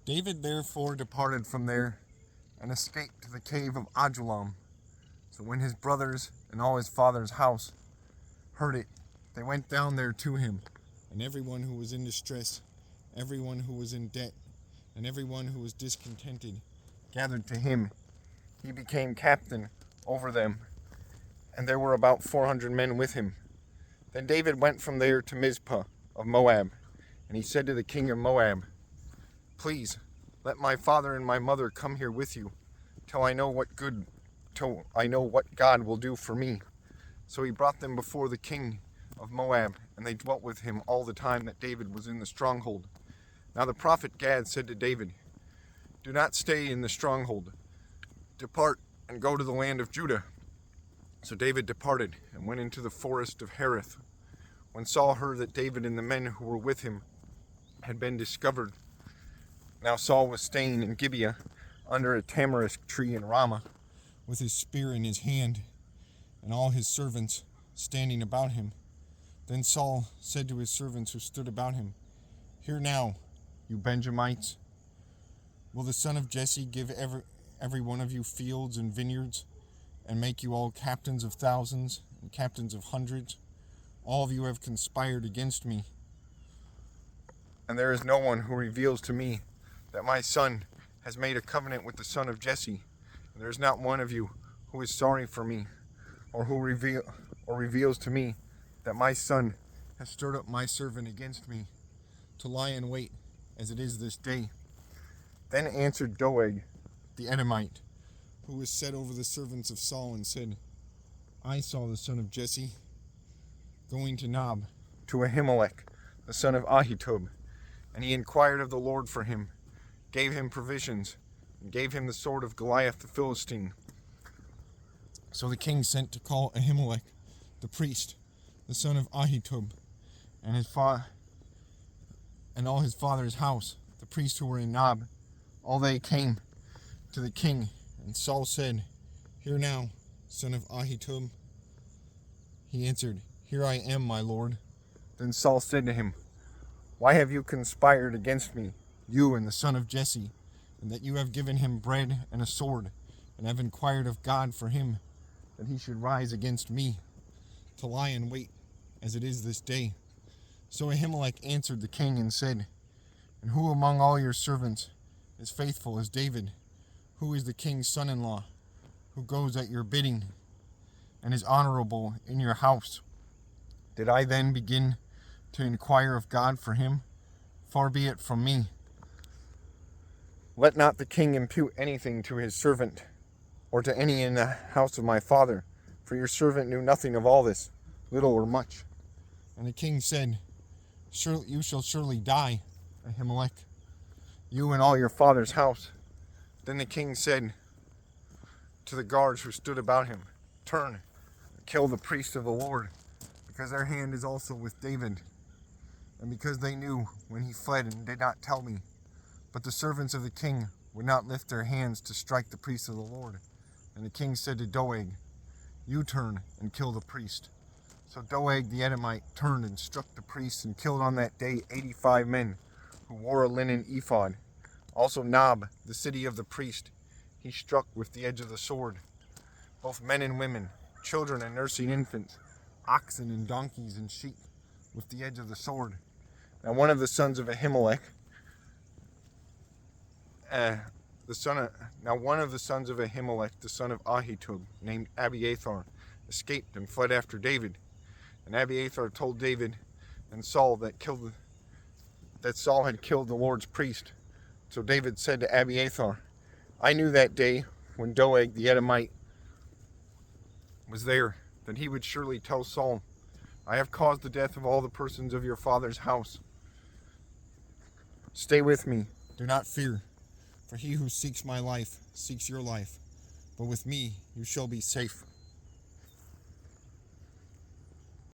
David therefore departed from there and escaped to the cave of Adullam. So when his brothers and all his father's house heard it, they went down there to him, and everyone who was in distress, everyone who was in debt, and everyone who was discontented gathered to him. He became captain over them, and there were about 400 men with him. Then David went from there to Mizpah of Moab, and he said to the king of Moab, "Please, let my father and my mother come here with you, till I know what God will do for me." So he brought them before the king of Moab, and they dwelt with him all the time that David was in the stronghold. Now the prophet Gad said to David, "Do not stay in the stronghold. Depart and go to the land of Judah." So David departed and went into the forest of Hereth. When Saul heard that David and the men who were with him had been discovered. Now Saul was staying in Gibeah under a tamarisk tree in Ramah, with his spear in his hand, and all his servants standing about him. Then Saul said to his servants who stood about him, "Hear now, you Benjamites. Will the son of Jesse give every one of you fields and vineyards, and make you all captains of thousands and captains of hundreds? All of you have conspired against me, and there is no one who reveals to me that my son has made a covenant with the son of Jesse, and there is not one of you who is sorry for me, or who reveals to me that my son has stirred up my servant against me, to lie in wait as it is this day." Then answered Doeg the Edomite, who was set over the servants of Saul, and said, "I saw the son of Jesse going to Nob, to Ahimelech, the son of Ahitub, and he inquired of the Lord for him, gave him provisions, and gave him the sword of Goliath the Philistine." So the king sent to call Ahimelech the priest, the son of Ahitub, and all his father's house, the priests who were in Nob. All they came to the king, and Saul said, "Hear now, son of Ahitub." He answered, "Here I am, my lord." Then Saul said to him, "Why have you conspired against me, you and the son of Jesse, and that you have given him bread and a sword, and have inquired of God for him, that he should rise against me, to lie in wait, as it is this day?" So Ahimelech answered the king and said, "And who among all your servants is faithful as David? Who is the king's son-in-law, who goes at your bidding, and is honorable in your house? Did I then begin to inquire of God for him? Far be it from me. Let not the king impute anything to his servant, or to any in the house of my father, for your servant knew nothing of all this, little or much." And the king said, "You shall surely die, Ahimelech, you and all your father's house." Then the king said to the guards who stood about him, "Turn and kill the priests of the Lord, because their hand is also with David, and because they knew when he fled and did not tell me." But the servants of the king would not lift their hands to strike the priests of the Lord. And the king said to Doeg, "You turn and kill the priest." So Doeg the Edomite turned and struck the priests, and killed on that day 85 men who wore a linen ephod. Also Nob, the city of the priest, he struck with the edge of the sword, both men and women, children and nursing infants, oxen and donkeys and sheep, with the edge of the sword. Now one of the sons of Ahimelech, the son of Ahitub, named Abiathar, escaped and fled after David. And Abiathar told David and Saul that Saul had killed the Lord's priest. So David said to Abiathar, "I knew that day when Doeg the Edomite was there, that he would surely tell Saul, 'I have caused the death of all the persons of your father's house. Stay with me, do not fear, for he who seeks my life seeks your life, but with me you shall be safe.'"